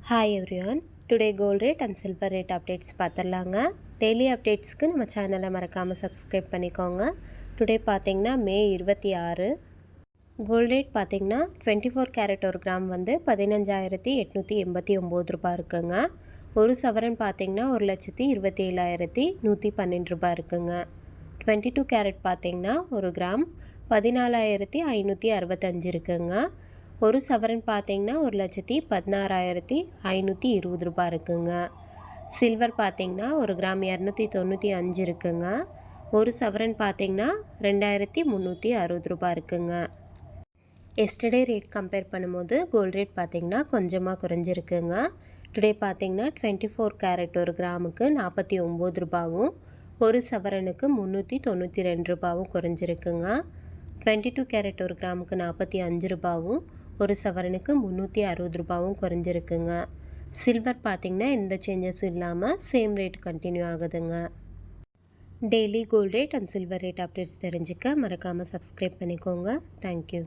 Hi everyone. Today gold rate and silver rate updates பார்த்துடலாங்க. Daily அப்டேட்ஸ்க்கு நம்ம சேனலை மறக்காமல் சப்ஸ்கிரைப் பண்ணிக்கோங்க. டுடே பார்த்தீங்கன்னா மே 26. கோல்ட் ரேட் பார்த்தீங்கன்னா 24 கேரட் ஒரு கிராம் வந்து 15,889 ரூபாய் இருக்குங்க. ஒரு சவரன் பார்த்தீங்கன்னா 1,27,112 ரூபாய் இருக்குங்க. 22 கேரட் பார்த்தீங்கன்னா ஒரு கிராம் 14,565 இருக்குங்க. ஒரு சவரன் பார்த்தீங்கன்னா 1,16,520 ரூபாய் இருக்குங்க. சில்வர் பார்த்தீங்கன்னா ஒரு கிராம் 295 இருக்குங்க. ஒரு சவரன் பார்த்தீங்கன்னா 2,360 ரூபாய் இருக்குங்க. எஸ்டர்டே ரேட் கம்பேர் பண்ணும்போது கோல்ட் ரேட் பார்த்தீங்கன்னா கொஞ்சமாக குறைஞ்சிருக்குங்க. டுடே பார்த்தீங்கன்னா 24 கேரட் ஒரு கிராமுக்கு 49 ரூபாயும் ஒரு சவரனுக்கு 392 ரூபாயும் குறைஞ்சிருக்குங்க. 22 கேரட் ஒரு கிராமுக்கு 45 ரூபாயும் ஒரு சவரனுக்கு 360 ரூபாயும் குறைஞ்சிருக்குங்க. சில்வர் பார்த்திங்கன்னா எந்த சேஞ்சஸும் இல்லாமல் சேம் ரேட் கண்டினியூ ஆகுதுங்க. Daily gold rate and silver rate updates தெரிஞ்சுக்க மறக்காமல் சப்ஸ்கிரைப் பண்ணிக்கோங்க. தேங்க்யூ.